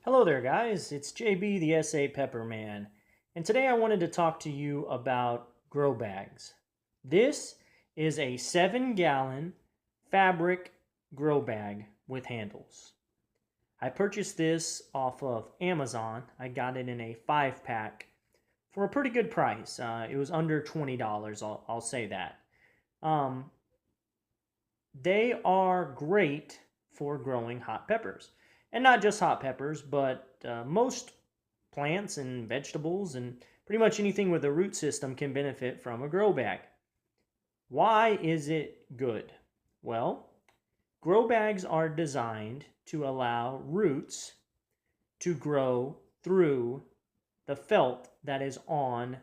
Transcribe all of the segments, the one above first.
Hello there, guys. It's JB, the SA Pepper Man, and today I wanted to talk to you about grow bags. This is a 7-gallon fabric grow bag with handles. I purchased this off of Amazon. I got it in a 5-pack for a pretty good price. It was under $20, I'll say that. Um, they are great for growing hot peppers. And not just hot peppers, but most plants and vegetables and pretty much anything with a root system can benefit from a grow bag. Why is it good? Well, grow bags are designed to allow roots to grow through the felt that is on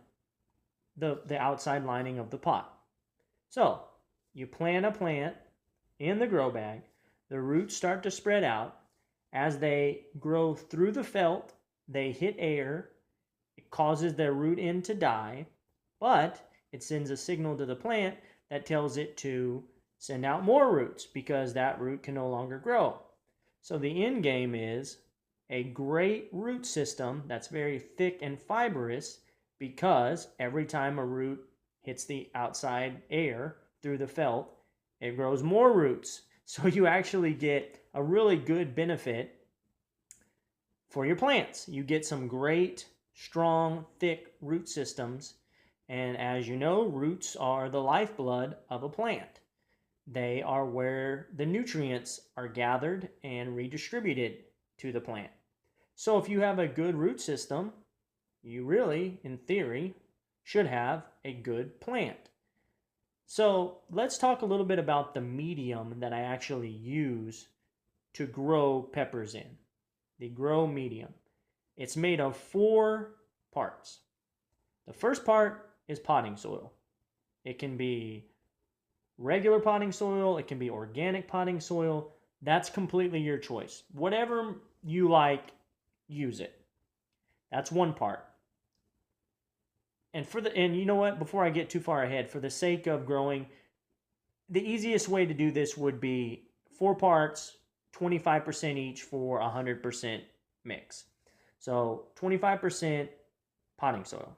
the outside lining of the pot. So, you plant a plant in the grow bag, the roots start to spread out. As they grow through the felt, they hit air. It causes their root end to die, but it sends a signal to the plant that tells it to send out more roots because that root can no longer grow. So the end game is a great root system that's very thick and fibrous because every time a root hits the outside air through the felt, it grows more roots. So you actually get a really good benefit for your plants. You get some great, strong, thick root systems. And as you know, roots are the lifeblood of a plant. They are where the nutrients are gathered and redistributed to the plant. So if you have a good root system, you really, in theory, should have a good plant. So let's talk a little bit about the medium that I actually use to grow peppers in. The grow medium. It's made of 4 parts. The first part is potting soil. It can be regular potting soil, it can be organic potting soil. That's completely your choice. Whatever you like, use it. That's one part. And you know what, before I get too far ahead, for the sake of growing, the easiest way to do this would be 4 parts, 25% each for 100% mix. So 25% potting soil.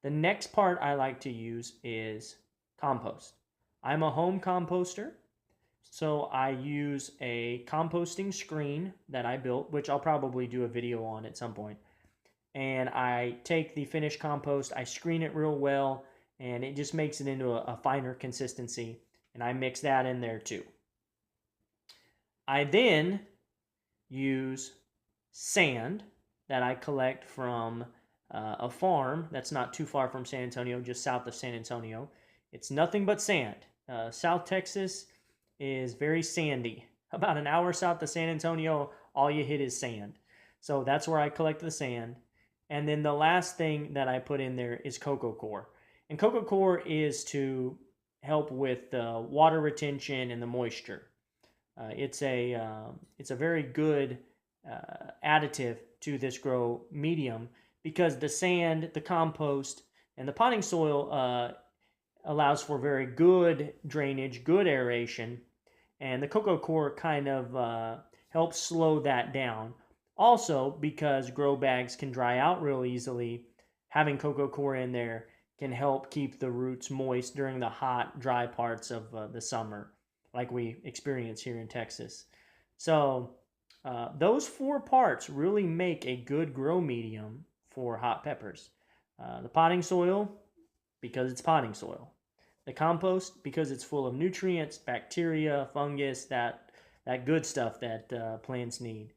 The next part I like to use is compost. I'm a home composter, so I use a composting screen that I built, which I'll probably do a video on at some point. And I take the finished compost, I screen it real well, and it just makes it into a finer consistency. And I mix that in there too. I then use sand that I collect from a farm that's not too far from San Antonio, just south of San Antonio. It's nothing but sand. South Texas is very sandy. About an hour south of San Antonio, all you hit is sand. So that's where I collect the sand. And then the last thing that I put in there is coco coir. And coco coir is to help with the water retention and the moisture. It's a very good additive to this grow medium because the sand, the compost, and the potting soil allows for very good drainage, good aeration, and the coco coir kind of helps slow that down. Also, because grow bags can dry out real easily, having coco coir in there can help keep the roots moist during the hot, dry parts of the summer, like we experience here in Texas. So those 4 parts really make a good grow medium for hot peppers. The potting soil, because it's potting soil. The compost, because it's full of nutrients, bacteria, fungus, that good stuff that plants need.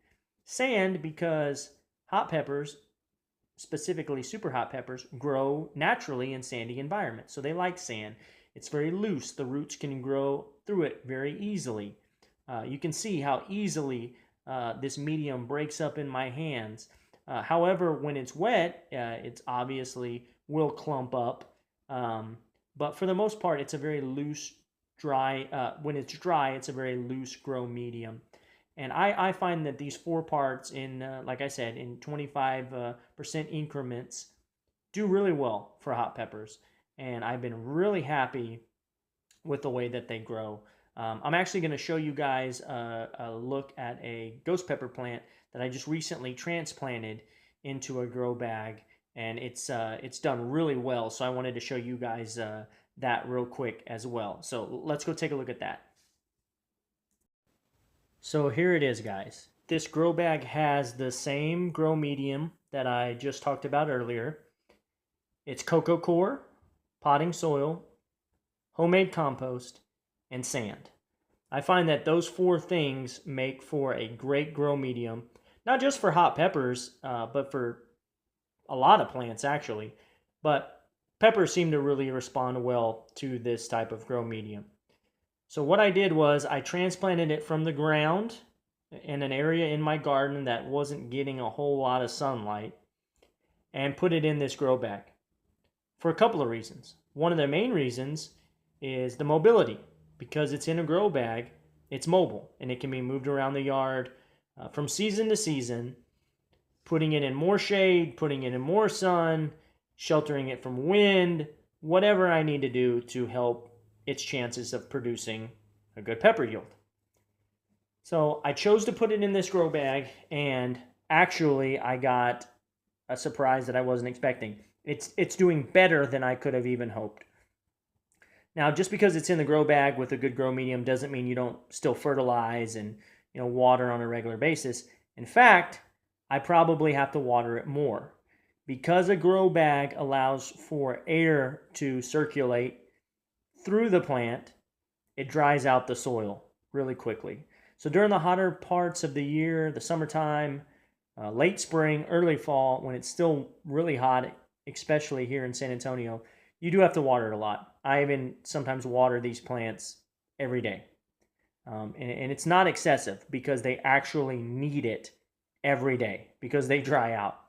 Sand, because hot peppers, specifically super hot peppers, grow naturally in sandy environments. So they like sand. It's very loose. The roots can grow through it very easily. You can see how easily this medium breaks up in my hands. However, when it's wet, it's obviously will clump up. But for the most part, it's a very loose, dry. When it's dry, it's a very loose grow medium. And I find that these 4 parts in, like I said, in 25% increments do really well for hot peppers. And I've been really happy with the way that they grow. I'm actually going to show you guys a look at a ghost pepper plant that I just recently transplanted into a grow bag, and it's done really well. So I wanted to show you guys that real quick as well. So let's go take a look at that. So here it is, guys. This grow bag has the same grow medium that I just talked about earlier. It's cocoa coir, potting soil, homemade compost, and sand. I find that those 4 things make for a great grow medium, not just for hot peppers, but for a lot of plants actually. But peppers seem to really respond well to this type of grow medium. So what I did was I transplanted it from the ground in an area in my garden that wasn't getting a whole lot of sunlight and put it in this grow bag for a couple of reasons. One of the main reasons is the mobility. Because it's in a grow bag, it's mobile and it can be moved around the yard from season to season, putting it in more shade, putting it in more sun, sheltering it from wind, whatever I need to do to help its chances of producing a good pepper yield. So I chose to put it in this grow bag, and actually I got a surprise that I wasn't expecting. It's doing better than I could have even hoped. Now, just because it's in the grow bag with a good grow medium doesn't mean you don't still fertilize and water on a regular basis. In fact, I probably have to water it more. Because a grow bag allows for air to circulate through the plant, it dries out the soil really quickly. So during the hotter parts of the year, the summertime, late spring, early fall, when it's still really hot, especially here in San Antonio, you do have to water it a lot. I even sometimes water these plants every day. And it's not excessive because they actually need it every day because they dry out.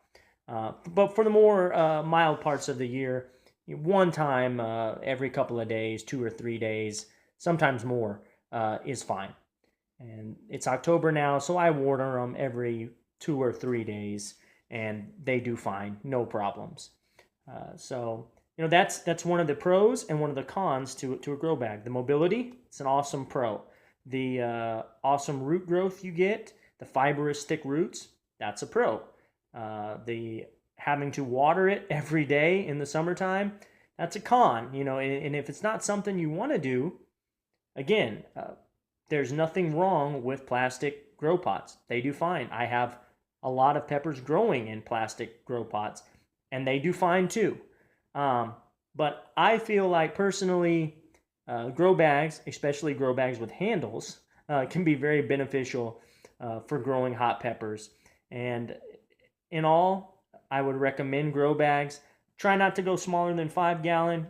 But for the more mild parts of the year, one time every couple of days, 2 or 3 days, sometimes more, is fine. And it's October now, so I water them every 2 or 3 days, and they do fine, no problems. So that's one of the pros and one of the cons to a grow bag. The mobility, it's an awesome pro. The awesome root growth you get, the fibrous thick roots, that's a pro. The having to water it every day in the summertime, that's a con. And if it's not something you want to do, again, there's nothing wrong with plastic grow pots. They do fine. I have a lot of peppers growing in plastic grow pots, and they do fine too. But I feel like personally, grow bags, especially grow bags with handles, can be very beneficial for growing hot peppers. And in all, I would recommend grow bags. Try not to go smaller than 5 gallon.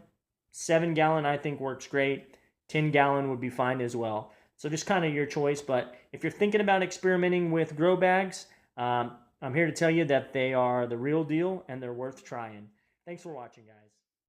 7 gallon I think works great. 10 gallon would be fine as well. So just kind of your choice. But if you're thinking about experimenting with grow bags, I'm here to tell you that they are the real deal and they're worth trying. Thanks for watching, guys.